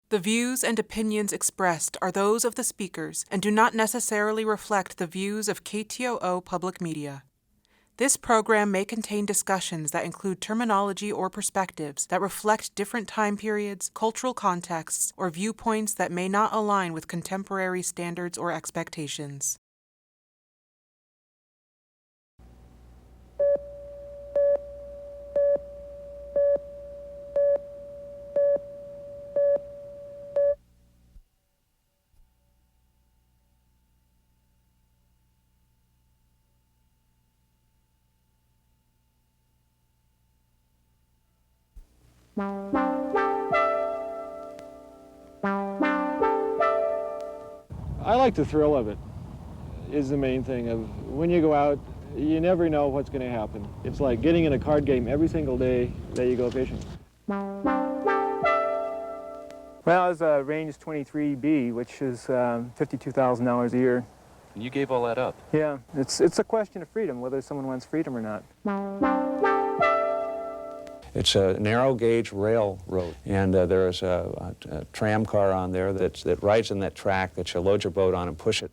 The views and opinions expressed are those of the speakers and do not necessarily reflect the views of KTOO Public Media. This program may contain discussions that include terminology or perspectives that reflect different time periods, cultural contexts, or viewpoints that may not align with contemporary standards or expectations. I like the thrill of it, is the main thing. Of when you go out, you never know what's going to happen. It's like getting in a card game every single day that you go fishing. Well, I was range 23B, which is $52,000 a year. And you gave all that up? Yeah, it's a question of freedom, whether someone wants freedom or not. It's a narrow gauge railroad, and there's a tram car on there that rides in that track that you load your boat on and push it.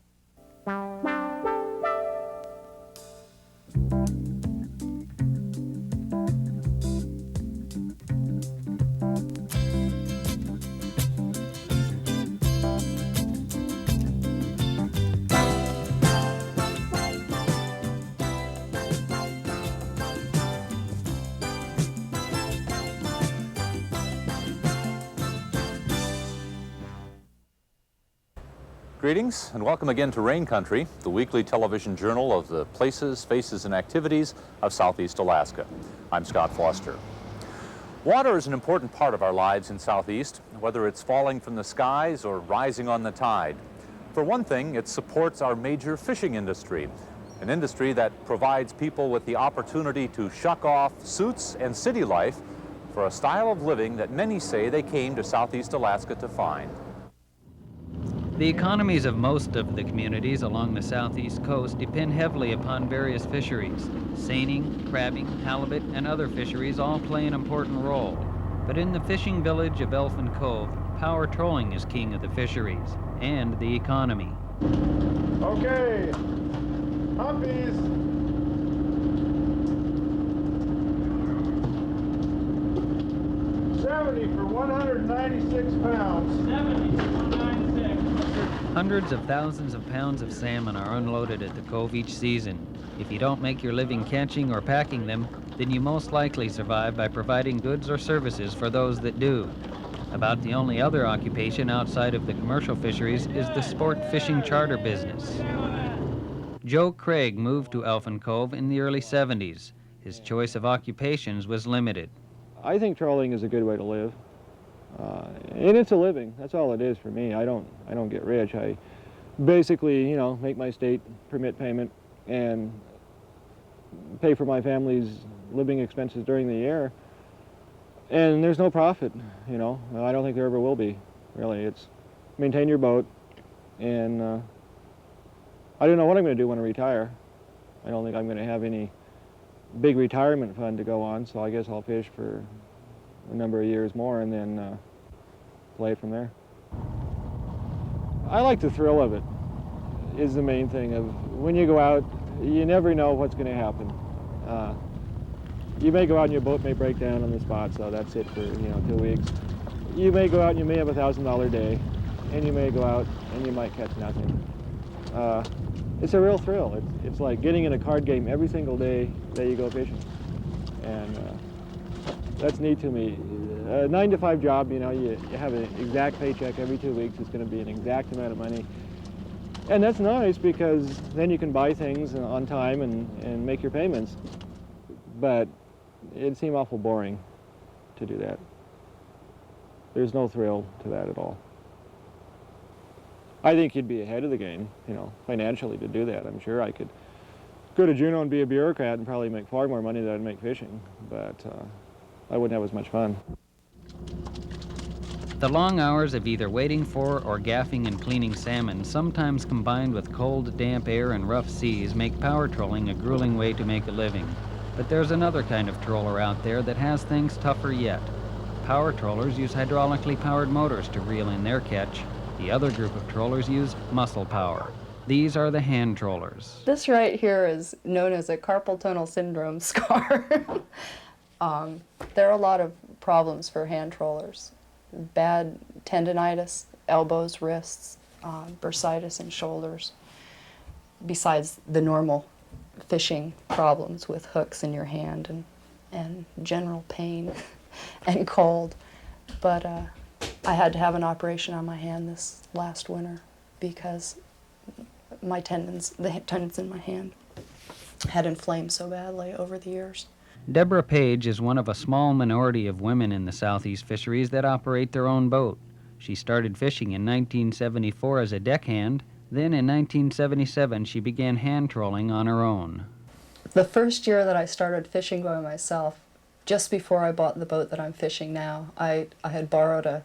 Greetings and welcome again to Rain Country, the weekly television journal of the places, faces, and activities of Southeast Alaska. I'm Scott Foster. Water is an important part of our lives in Southeast, whether it's falling from the skies or rising on the tide. For one thing, it supports our major fishing industry, an industry that provides people with the opportunity to shuck off suits and city life for a style of living that many say they came to Southeast Alaska to find. The economies of most of the communities along the southeast coast depend heavily upon various fisheries. Seining, crabbing, halibut, and other fisheries all play an important role. But in the fishing village of Elfin Cove, power trolling is king of the fisheries and the economy. Okay, humpies. For 196 pounds. 70 for 196. Hundreds of thousands of pounds of salmon are unloaded at the cove each season. If you don't make your living catching or packing them, then you most likely survive by providing goods or services for those that do. About the only other occupation outside of the commercial fisheries is the sport fishing charter business. Joe Craig moved to Elfin Cove in the early 70s. His choice of occupations was limited. I think trolling is a good way to live, and it's a living. That's all it is for me. I don't get rich. I basically, make my state permit payment and pay for my family's living expenses during the year. And there's no profit, I don't think there ever will be. Really, it's maintain your boat, and I don't know what I'm going to do when I retire. I don't think I'm going to have any big retirement fund to go on, so I guess I'll fish for a number of years more and then play from there. I like the thrill of it, is the main thing. Of when you go out, you never know what's going to happen. You may go out and your boat may break down on the spot, so that's it for 2 weeks. You may go out and you may have $1,000 day, and you may go out and you might catch nothing. It's a real thrill. It's like getting in a card game every single day that you go fishing. And that's neat to me. A 9-to-5 job, you have an exact paycheck every 2 weeks. It's going to be an exact amount of money. And that's nice because then you can buy things on time and make your payments. But it'd seem awful boring to do that. There's no thrill to that at all. I think you'd be ahead of the game, financially to do that. I'm sure I could go to Juneau and be a bureaucrat and probably make far more money than I'd make fishing, but I wouldn't have as much fun. The long hours of either waiting for or gaffing and cleaning salmon, sometimes combined with cold, damp air and rough seas, make power trolling a grueling way to make a living. But there's another kind of troller out there that has things tougher yet. power trollers use hydraulically powered motors to reel in their catch. The other group of trollers use muscle power. These are the hand trollers. This right here is known as a carpal tunnel syndrome scar. There are a lot of problems for hand trollers. Bad tendinitis, elbows, wrists, bursitis in shoulders, besides the normal fishing problems with hooks in your hand and general pain and cold. But I had to have an operation on my hand this last winter because my tendons, the tendons in my hand, had inflamed so badly over the years. Deborah Page is one of a small minority of women in the southeast fisheries that operate their own boat. She started fishing in 1974 as a deckhand. Then in 1977 she began hand trolling on her own. The first year that I started fishing by myself, just before I bought the boat that I'm fishing now, I had borrowed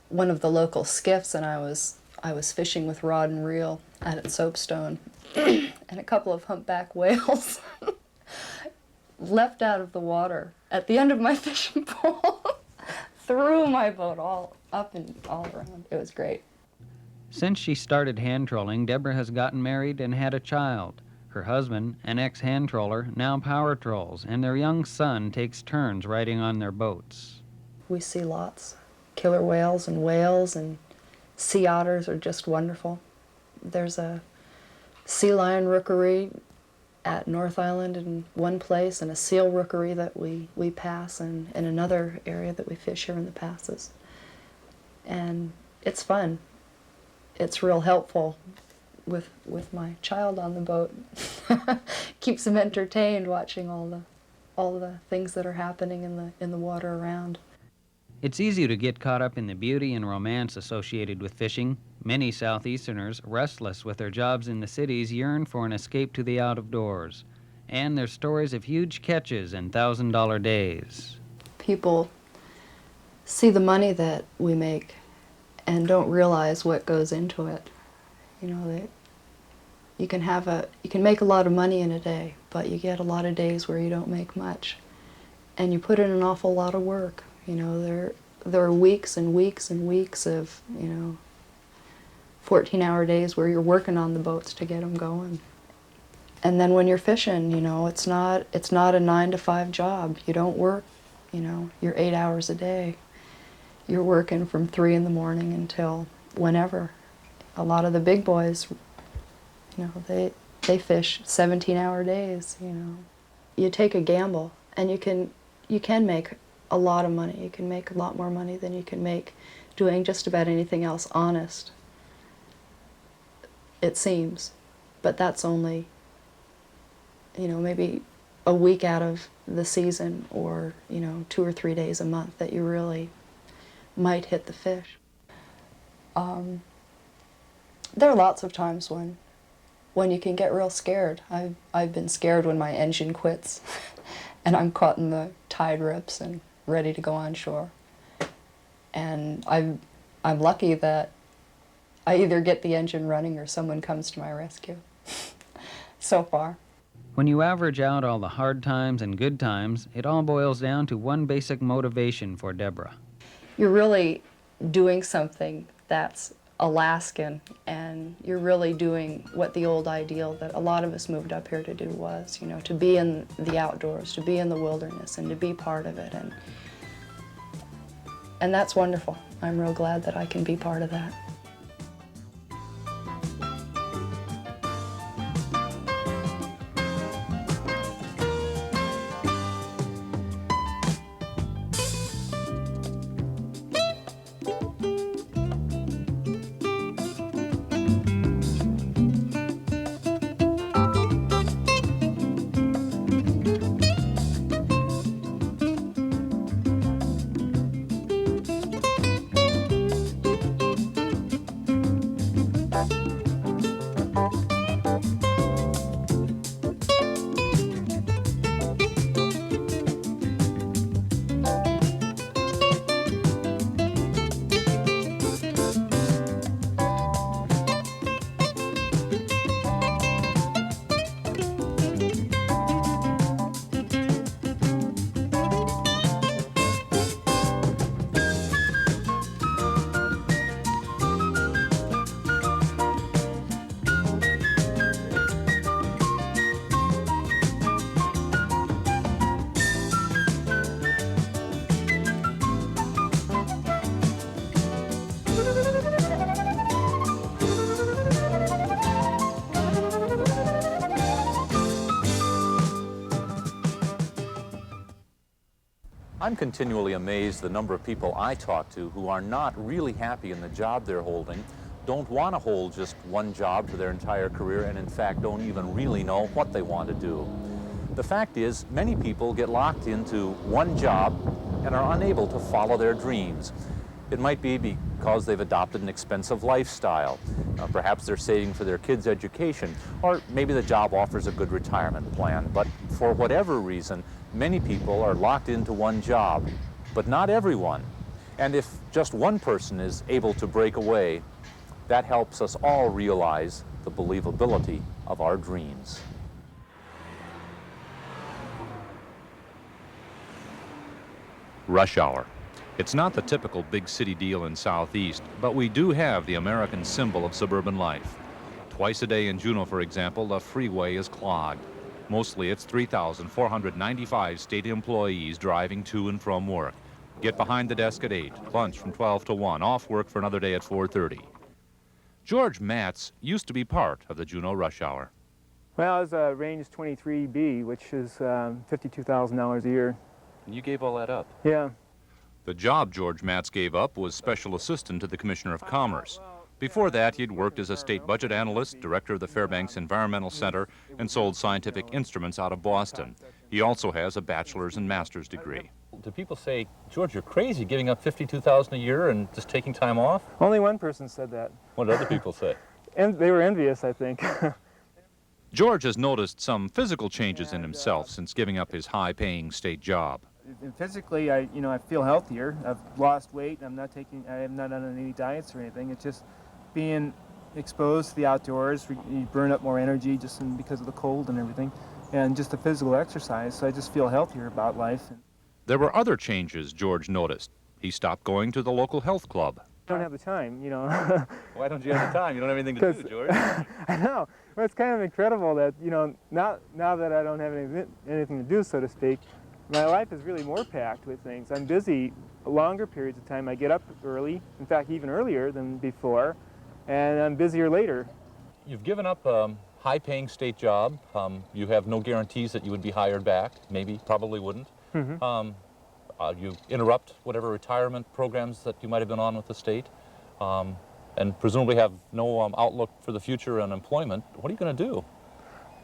one of the local skiffs, and I was fishing with rod and reel out at Soapstone, and a couple of humpback whales leapt out of the water at the end of my fishing pole, threw my boat all up and all around. It was great. Since she started hand trolling, Deborah has gotten married and had a child. Her husband, an ex-hand troller, now power trolls, and their young son takes turns riding on their boats. We see lots. Killer whales and sea otters are just wonderful. There's a sea lion rookery at North Island in one place, and a seal rookery that we pass, and in another area that we fish here in the passes. And it's fun. It's real helpful with my child on the boat. Keeps him entertained watching all the things that are happening in the water around. It's easy to get caught up in the beauty and romance associated with fishing. Many Southeasterners, restless with their jobs in the cities, yearn for an escape to the out of doors. And there's stories of huge catches and $1,000 days. People see the money that we make and don't realize what goes into it. You know, you can make a lot of money in a day, but you get a lot of days where you don't make much, and you put in an awful lot of work. You know, there are weeks and weeks and weeks of 14-hour days where you're working on the boats to get them going. And then when you're fishing, it's not a 9-to-5 job. You don't work, you're 8 hours a day. You're working from 3 in the morning until whenever. A lot of the big boys, they fish 17-hour days. You take a gamble, and you can make a lot of money. You can make a lot more money than you can make doing just about anything else honest, it seems. But that's only, maybe a week out of the season, or 2 or 3 days a month that you really might hit the fish. There are lots of times when you can get real scared. I've been scared when my engine quits and I'm caught in the tide rips and ready to go on shore. And I'm lucky that I either get the engine running or someone comes to my rescue so far. When you average out all the hard times and good times, it all boils down to one basic motivation for Deborah. You're really doing something that's Alaskan, and you're really doing what the old ideal that a lot of us moved up here to do was, to be in the outdoors, to be in the wilderness, and to be part of it. And that's wonderful. I'm real glad that I can be part of that. I'm continually amazed the number of people I talk to who are not really happy in the job they're holding, don't want to hold just one job for their entire career, and in fact don't even really know what they want to do. The fact is, many people get locked into one job and are unable to follow their dreams. It might be because they've adopted an expensive lifestyle. Perhaps they're saving for their kids' education, or maybe the job offers a good retirement plan. But for whatever reason, many people are locked into one job, but not everyone. And if just one person is able to break away, that helps us all realize the believability of our dreams. Rush hour. It's not the typical big city deal in Southeast, but we do have the American symbol of suburban life. Twice a day in Juneau, for example, the freeway is clogged. Mostly it's 3,495 state employees driving to and from work. Get behind the desk at 8, lunch from 12 to 1, off work for another day at 4:30. George Matz used to be part of the Juneau rush hour. Well, I was range 23B, which is $52,000 a year. And you gave all that up? Yeah. The job George Matz gave up was special assistant to the Commissioner of Commerce. Before that, he'd worked as a state budget analyst, director of the Fairbanks Environmental Center, and sold scientific instruments out of Boston. He also has a bachelor's and master's degree. Do people say, George, you're crazy giving up $52,000 a year and just taking time off? Only one person said that. What did other people say? And they were envious, I think. George has noticed some physical changes in himself since giving up his high-paying state job. Physically, I feel healthier. I've lost weight. I have not done any diets or anything. It's just being exposed to the outdoors. You burn up more energy just because of the cold and everything, and just the physical exercise. So I just feel healthier about life. There were other changes George noticed. He stopped going to the local health club. I don't have the time, Why don't you have the time? You don't have anything to do, George. I know. Well, it's kind of incredible that, now that I don't have anything to do, so to speak, my life is really more packed with things. I'm busy longer periods of time. I get up early, in fact, even earlier than before, and I'm busier later. You've given up a high-paying state job. You have no guarantees that you would be hired back. Maybe, probably wouldn't. Mm-hmm. You interrupt whatever retirement programs that you might have been on with the state, and presumably have no outlook for the future on employment. What are you going to do?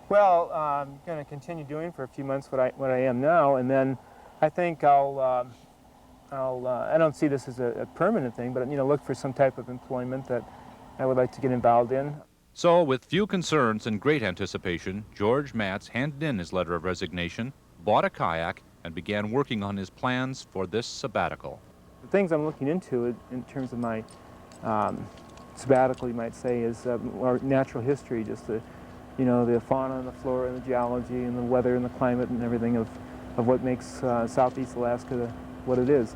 Well, I'm going to continue doing for a few months what I am now, and then I think I don't see this as a permanent thing, but look for some type of employment that I would like to get involved in. So, with few concerns and great anticipation, George Matz handed in his letter of resignation, bought a kayak, and began working on his plans for this sabbatical. The things I'm looking into in terms of my sabbatical, you might say, is more natural history, just the fauna and the flora and the geology and the weather and the climate and everything of what makes Southeast Alaska what it is.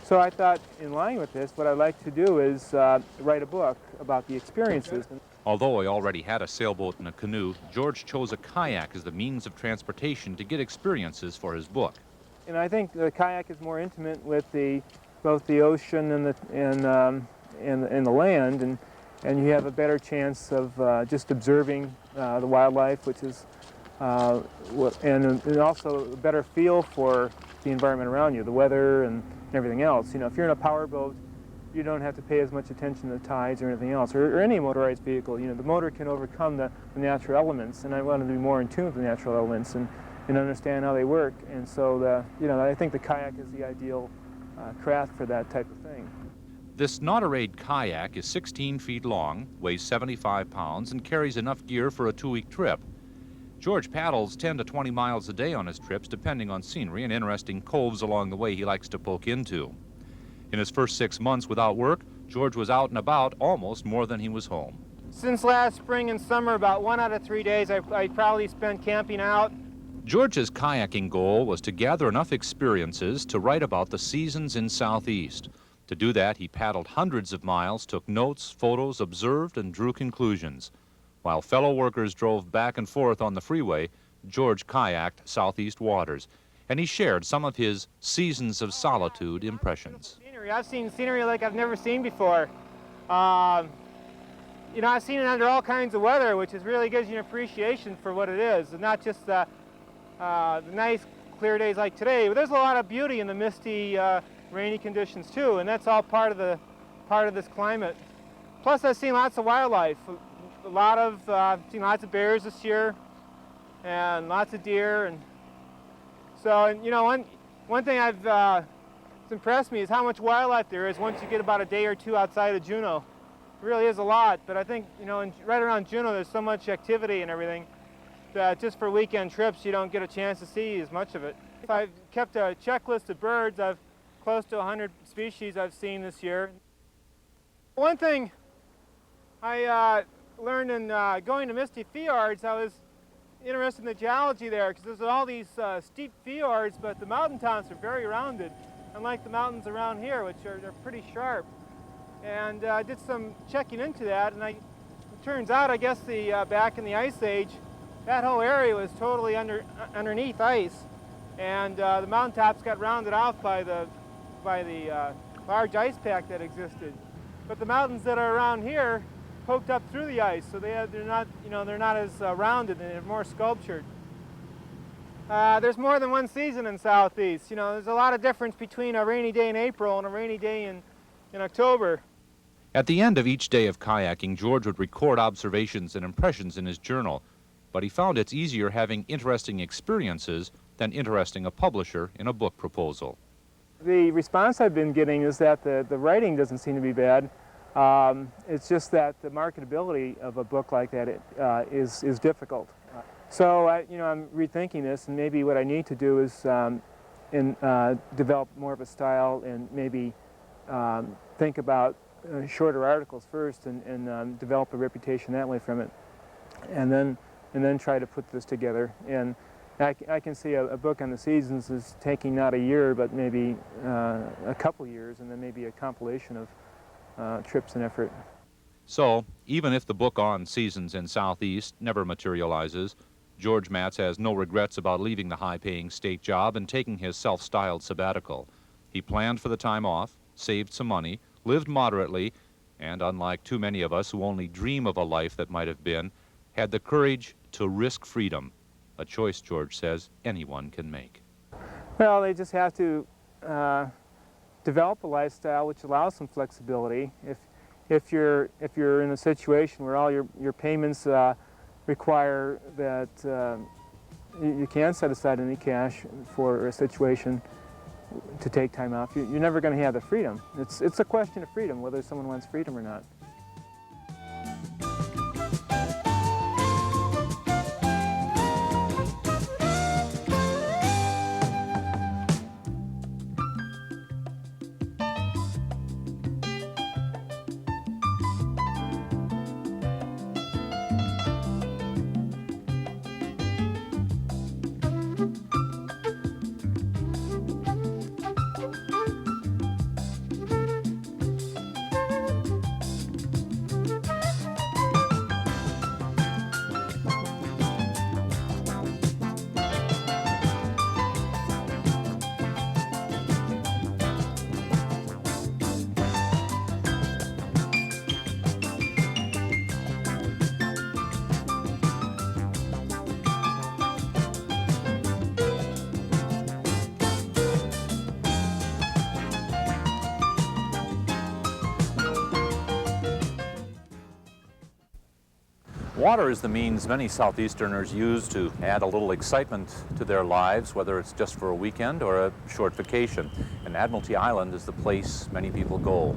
So I thought, in line with this, what I'd like to do is write a book about the experiences. Although he already had a sailboat and a canoe, George chose a kayak as the means of transportation to get experiences for his book. And I think the kayak is more intimate with both the ocean and the land, and you have a better chance of just observing the wildlife, which is and also a better feel for the environment around you, the weather and everything else. If you're in a power boat, you don't have to pay as much attention to the tides or anything else, or any motorized vehicle. The motor can overcome the natural elements, and I wanted to be more in tune with the natural elements and understand how they work. And so, I think the kayak is the ideal craft for that type of thing. This Nauterade kayak is 16 feet long, weighs 75 pounds, and carries enough gear for a 2-week trip. George paddles 10 to 20 miles a day on his trips, depending on scenery and interesting coves along the way he likes to poke into. In his first 6 months without work, George was out and about almost more than he was home. Since last spring and summer, about 1 out of 3 days I probably spent camping out. George's kayaking goal was to gather enough experiences to write about the seasons in Southeast. To do that, he paddled hundreds of miles, took notes, photos, observed, and drew conclusions. While fellow workers drove back and forth on the freeway, George kayaked Southeast waters, and he shared some of his seasons of solitude impressions. I've seen scenery like I've never seen before. I've seen it under all kinds of weather, which is really gives you an appreciation for what it is, and not just the nice, clear days like today. But there's a lot of beauty in the misty, rainy conditions too, and that's all part of this climate. Plus, I've seen lots of wildlife. I've seen lots of bears this year, and lots of deer, and so, and, you know, one thing that's impressed me is how much wildlife there is once you get about a day or two outside of Juneau. It really is a lot, but I think, you know, right around Juneau there's so much activity and everything that just for weekend trips you don't get a chance to see as much of it. If I've kept a checklist of birds, I've close to 100 species I've seen this year. One thing I learned in going to misty fjords, I was interested in the geology there, because there's all these steep fjords, but the mountaintops are very rounded, unlike the mountains around here, which are pretty sharp. And I did some checking into that, and it turns out, I guess, back in the Ice Age, that whole area was totally underneath ice, and the mountaintops got rounded off by the large ice pack that existed. But the mountains that are around here poked up through the ice, so they're not as rounded, and they're more sculptured. There's more than one season in Southeast. You know, there's a lot of difference between a rainy day in April and a rainy day in October. At the end of each day of kayaking, George would record observations and impressions in his journal, but he found it's easier having interesting experiences than interesting a publisher in a book proposal. The response I've been getting is that the writing doesn't seem to be bad. It's just that the marketability of a book like that is difficult. So I'm rethinking this, and maybe what I need to do is develop more of a style, and maybe think about shorter articles first, and develop a reputation that way from it, and then try to put this together. And I can see a book on the seasons is taking not a year, but maybe a couple years, and then maybe a compilation of trips and effort. So, even if the book on seasons in Southeast never materializes, George Matz has no regrets about leaving the high-paying state job and taking his self-styled sabbatical. He planned for the time off, saved some money, lived moderately, and unlike too many of us who only dream of a life that might have been, had the courage to risk freedom, a choice, George says, anyone can make. Well, they just have to develop a lifestyle which allows some flexibility. If you're in a situation where all your payments require that you can't set aside any cash for a situation to take time off, you're never going to have the freedom. It's a question of freedom, whether someone wants freedom or not. Water is the means many Southeasterners use to add a little excitement to their lives, whether it's just for a weekend or a short vacation. And Admiralty Island is the place many people go.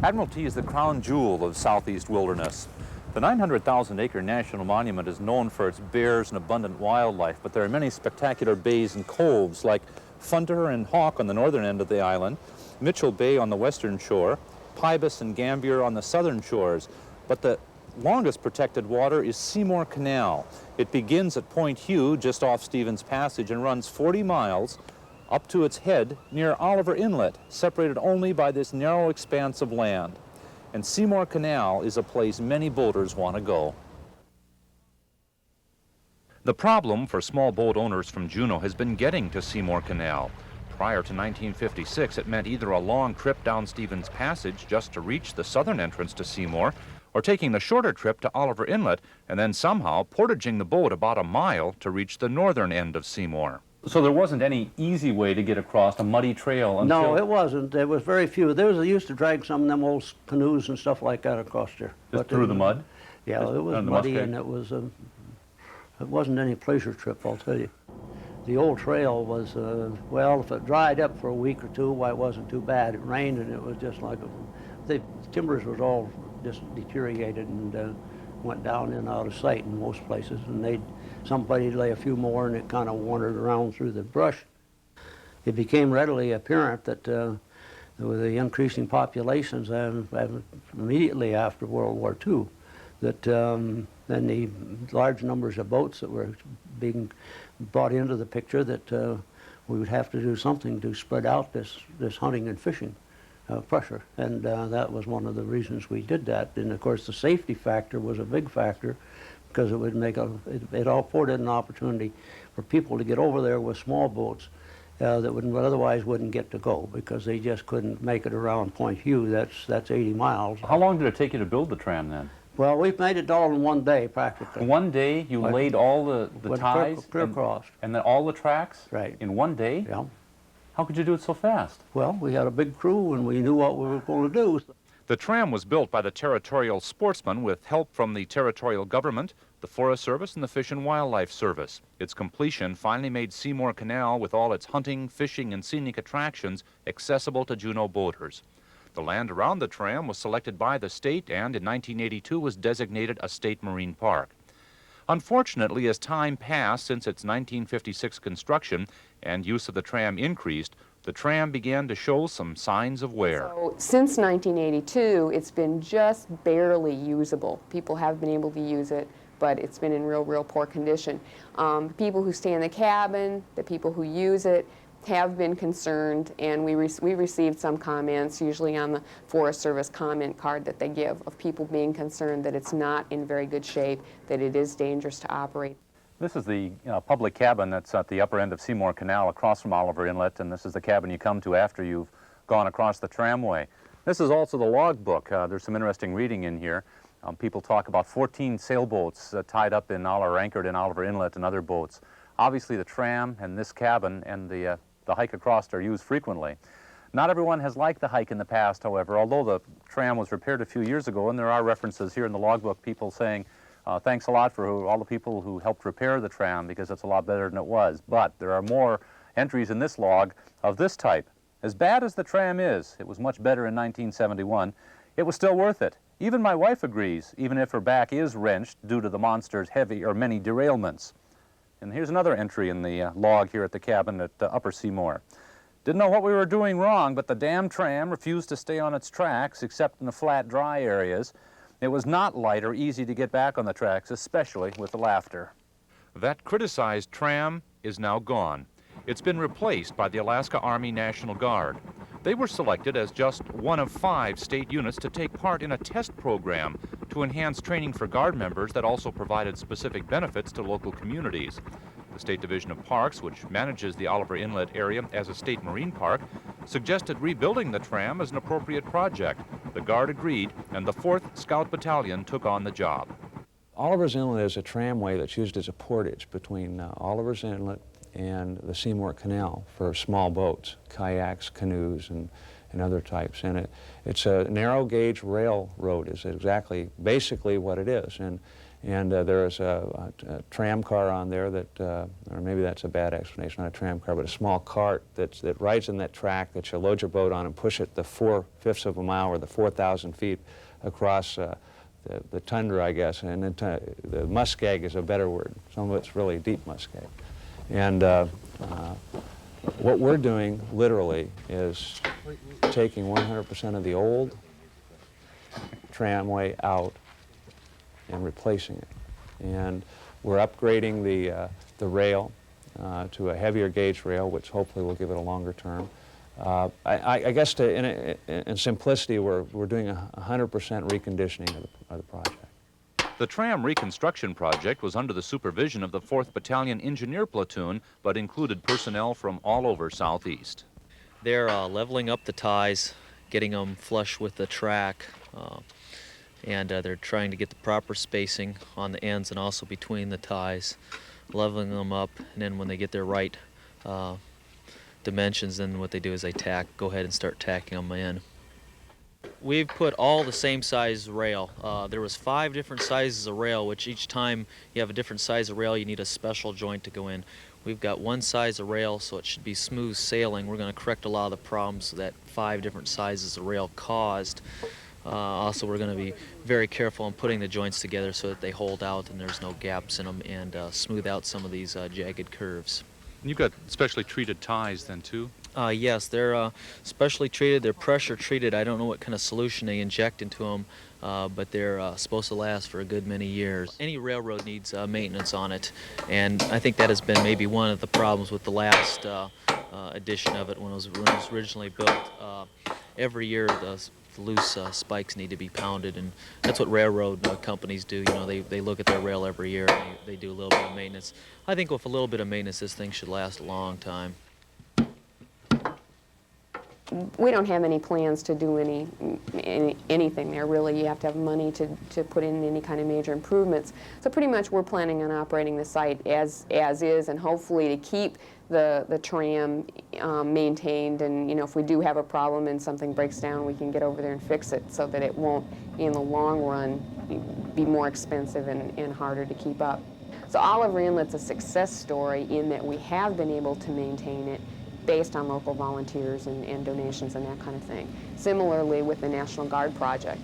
Admiralty is the crown jewel of Southeast wilderness. The 900,000-acre national monument is known for its bears and abundant wildlife, but there are many spectacular bays and coves like Funter and Hawk on the northern end of the island, Mitchell Bay on the western shore, Pybus and Gambier on the southern shores. But the longest protected water is Seymore Canal. It begins at Point Hugh, just off Stevens Passage, and runs 40 miles up to its head near Oliver Inlet, separated only by this narrow expanse of land. And Seymore Canal is a place many boaters want to go. The problem for small boat owners from Juneau has been getting to Seymore Canal. Prior to 1956, it meant either a long trip down Stevens Passage just to reach the southern entrance to Seymore, or taking the shorter trip to Oliver Inlet and then somehow portaging the boat about a mile to reach the northern end of Seymore. So there wasn't any easy way to get across a muddy trail until... No, it wasn't. There was very few. They used to drag some of them old canoes and stuff like that across there. Just through the mud? Yeah, it was muddy, and it wasn't any pleasure trip, I'll tell you. The old trail was, well, if it dried up for a week or two, why, it wasn't too bad. It rained, and it was just like, the timbers was all just deteriorated and went down and out of sight in most places, and somebody'd lay a few more, and it kind of wandered around through the brush. It became readily apparent that with the increasing populations immediately after World War II, that then the large numbers of boats that were being brought into the picture, that we would have to do something to spread out this hunting and fishing pressure, and that was one of the reasons we did that. And of course the safety factor was a big factor, because it would make it afforded an opportunity for people to get over there with small boats that otherwise wouldn't get to go, because they just couldn't make it around Point Hugh. That's 80 miles. How long did it take you to build the tram then? Well, we've made it all in one day, practically. One day you laid all the ties? Clear across. And then all the tracks? Right. In one day? Yeah. How could you do it so fast? Well, we had a big crew, and we knew what we were going to do. The tram was built by the territorial sportsmen with help from the territorial government, the Forest Service, and the Fish and Wildlife Service. Its completion finally made Seymore Canal, with all its hunting, fishing, and scenic attractions, accessible to Juneau boaters. The land around the tram was selected by the state and in 1982 was designated a state marine park. Unfortunately, as time passed since its 1956 construction and use of the tram increased, the tram began to show some signs of wear. So, since 1982, it's been just barely usable. People have been able to use it, but it's been in real poor condition. People who stay in the cabin, the people who use it, have been concerned, and we received some comments, usually on the Forest Service comment card that they give, of people being concerned that it's not in very good shape, that it is dangerous to operate. This is the public cabin that's at the upper end of Seymore Canal across from Oliver Inlet, and this is the cabin you come to after you've gone across the tramway. This is also the logbook. There's some interesting reading in here. People talk about 14 sailboats tied up in or anchored in Oliver Inlet and other boats. Obviously the tram and this cabin and the hike across are used frequently. Not everyone has liked the hike in the past, however, although the tram was repaired a few years ago, and there are references here in the logbook, people saying, thanks a lot for all the people who helped repair the tram, because it's a lot better than it was. But there are more entries in this log of this type. As bad as the tram is, it was much better in 1971, it was still worth it. Even my wife agrees, even if her back is wrenched due to the monster's many derailments. And here's another entry in the log here at the cabin at Upper Seymore. Didn't know what we were doing wrong, but the damn tram refused to stay on its tracks except in the flat, dry areas. It was not light or easy to get back on the tracks, especially with the laughter. That criticized tram is now gone. It's been replaced by the Alaska Army National Guard. They were selected as just one of 5 state units to take part in a test program to enhance training for Guard members that also provided specific benefits to local communities. The State Division of Parks, which manages the Oliver Inlet area as a state marine park, suggested rebuilding the tram as an appropriate project. The Guard agreed, and the 4th Scout Battalion took on the job. Oliver's Inlet is a tramway that's used as a portage between Oliver's Inlet and the Seymore Canal for small boats, kayaks, canoes, and other types. And it's a narrow gauge railroad is basically what it is. And there's a tram car on there that, or maybe that's a bad explanation, not a tram car, but a small cart that rides in that track that you load your boat on and push it the 4/5 of a mile or the 4,000 feet across the tundra, I guess. And the muskeg is a better word. Some of it's really deep muskeg. And what we're doing, literally, is taking 100% of the old tramway out and replacing it. And we're upgrading the rail to a heavier gauge rail, which hopefully will give it a longer term. I guess in simplicity, we're doing 100% reconditioning of the project. The tram reconstruction project was under the supervision of the 4th Battalion Engineer Platoon, but included personnel from all over Southeast. They're leveling up the ties, getting them flush with the track, and they're trying to get the proper spacing on the ends and also between the ties, leveling them up, and then when they get their right dimensions, then what they do is they go ahead and start tacking them in. We've put all the same size rail. There was 5 different sizes of rail, which each time you have a different size of rail, you need a special joint to go in. We've got one size of rail, so it should be smooth sailing. We're going to correct a lot of the problems that 5 different sizes of rail caused. Also, we're going to be very careful in putting the joints together so that they hold out and there's no gaps in them, and smooth out some of these jagged curves. And you've got specially treated ties then too? Yes, they're specially treated, they're pressure treated. I don't know what kind of solution they inject into them, but they're supposed to last for a good many years. Any railroad needs maintenance on it, and I think that has been maybe one of the problems with the last edition of it when it was originally built. Every year the loose spikes need to be pounded, and that's what railroad companies do. You know, they look at their rail every year and they do a little bit of maintenance. I think with a little bit of maintenance, this thing should last a long time. We don't have any plans to do anything there, really. You have to have money to put in any kind of major improvements. So pretty much we're planning on operating the site as is, and hopefully to keep the tram maintained, and you know, if we do have a problem and something breaks down, we can get over there and fix it so that it won't, in the long run, be more expensive and harder to keep up. So Oliver Inlet's a success story in that we have been able to maintain it based on local volunteers and donations and that kind of thing. Similarly with the National Guard project,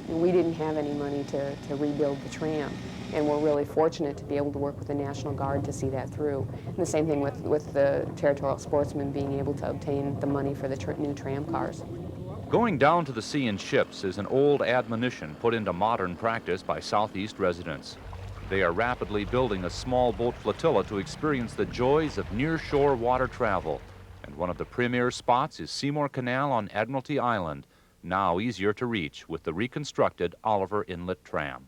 we didn't have any money to rebuild the tram, and we're really fortunate to be able to work with the National Guard to see that through. And the same thing with the Territorial Sportsmen being able to obtain the money for the new tram cars. Going down to the sea in ships is an old admonition put into modern practice by Southeast residents. They are rapidly building a small boat flotilla to experience the joys of near-shore water travel. And one of the premier spots is Seymore Canal on Admiralty Island, now easier to reach with the reconstructed Oliver Inlet tram.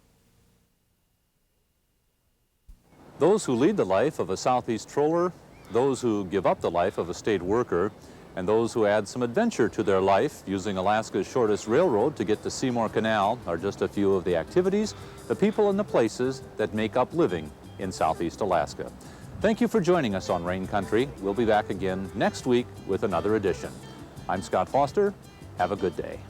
Those who lead the life of a Southeast troller, those who give up the life of a state worker, and those who add some adventure to their life using Alaska's shortest railroad to get to Seymore Canal are just a few of the activities, the people and the places that make up living in Southeast Alaska. Thank you for joining us on Rain Country. We'll be back again next week with another edition. I'm Scott Foster. Have a good day.